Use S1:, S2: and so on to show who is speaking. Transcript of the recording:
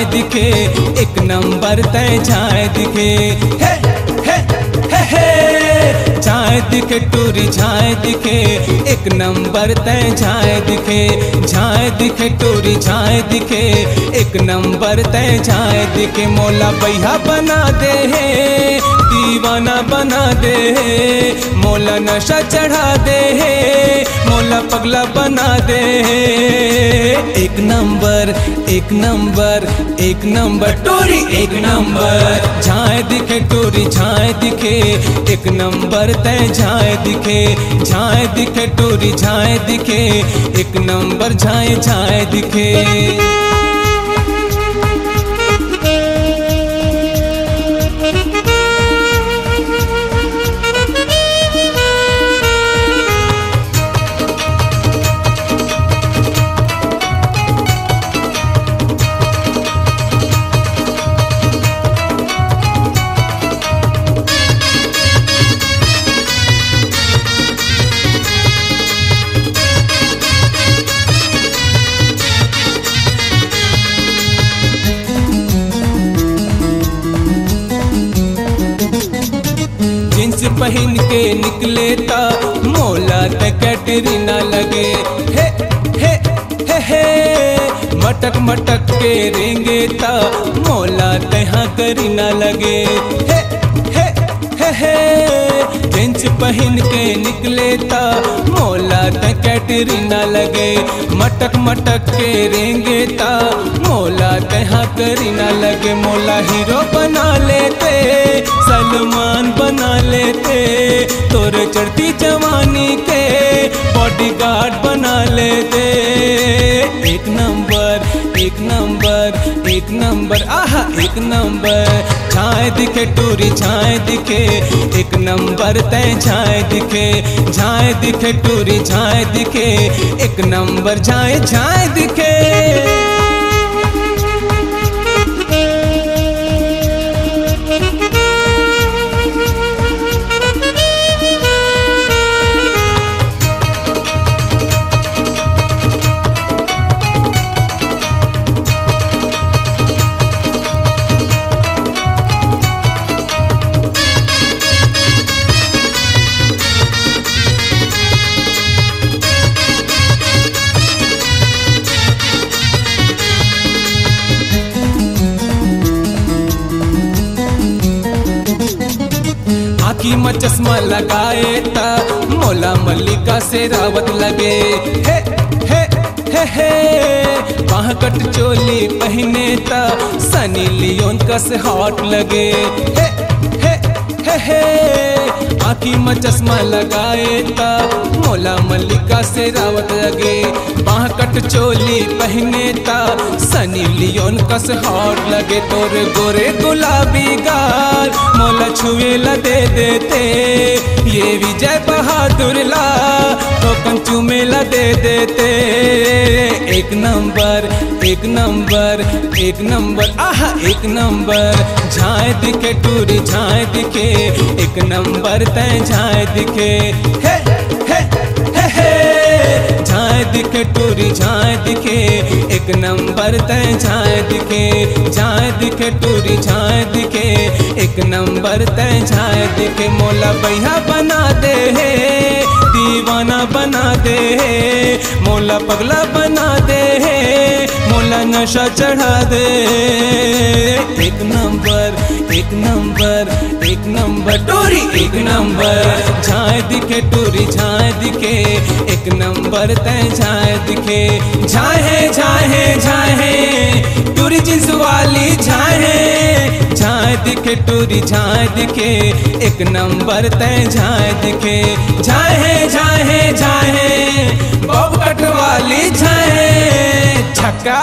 S1: झाए दिखे, एक नंबर तय झाए दिखे। हे हे हे हे झाए दिखे टूरी झाए दिखे, एक नंबर तय झाए दिखे। झाए दिखे टूरी झाए दिखे, एक नंबर तय झाए दिखे। मौला बैहा बना दे है, दीवाना बना दे है, मौला नशा चढ़ा दे है, मौला पगला बना दे है। एक नंबर एक नंबर एक नंबर टोरी एक नंबर। झाए दिखे टोरी झाए दिखे, एक नंबर तय झाए दिखे। झाए दिखे टोरी झाए दिखे, एक नंबर झाए झाए दिखे। पहन के निकले ता मौला ते कैटरीना लगे। हे हे हे हे मटक मटक के रेंगे ता मौला तहाँ करीना लगे। हे हे हे हे जींस पहन के निकले ता मौला ते कैटरीना लगे। मटक मटक के रेंगे ता मौला तहाँ करीना लगे। मौला हीरो बना लेते, सलमान बना लेते, तोरे चढ़ती जवानी के बॉडीगार्ड बना लेते। एक नंबर एक नंबर एक नंबर आहा एक नंबर। झाए दिखे टूरी झाए दिखे, एक नंबर तय झाए दिखे। झाए दिखे टूरी झाए दिखे, एक नंबर झाए झाए दिखे। आँखी में चश्मा लगाए ता मौला मल्लिका से रावत लगे। हे हे हे हे बाह कट चोली पहने ता सनी लियोन का से हॉट लगे। हे हे हे हे आँखी में चश्मा लगाए ता मौला मल्लिका से रावत लगे। बाह कट चोली पहने ता सनी लियोन का से हॉट लगे। तोरे गोरे गुलाबी गाल मौला छुए ला दे देते, ये विजय बहादुर ला तो कंचू मेला दे देते। एक नंबर एक नंबर एक नंबर आहा एक नंबर। झाए दिखे टूरी झाए दिखे, एक नंबर तय झाए दिखे। हे हे हे हे झाए दिखे टूरी झाए दिखे, एक नंबर तय झाए दिखे। झाए दिखे टूरी झाए दिखे, एक नंबर तय झाए दिखे। मौला बैहा बना दे है, दीवाना बना दे है, मौला पगला बना दे है, मौला नशा चढ़ा दे। एक नंबर एक नंबर एक नंबर टूरी एक नंबर। झाए दिखे टूरी झाए दिखे, एक नंबर तय झाए दिखे। झाए झाए झाए टूरी जींस वाली झाए। झाए दिखे टूरी झाए दिखे, एक नंबर तय झाए दिखे। झाए झाए झाए बॉब कट वाली झाए। छक्का।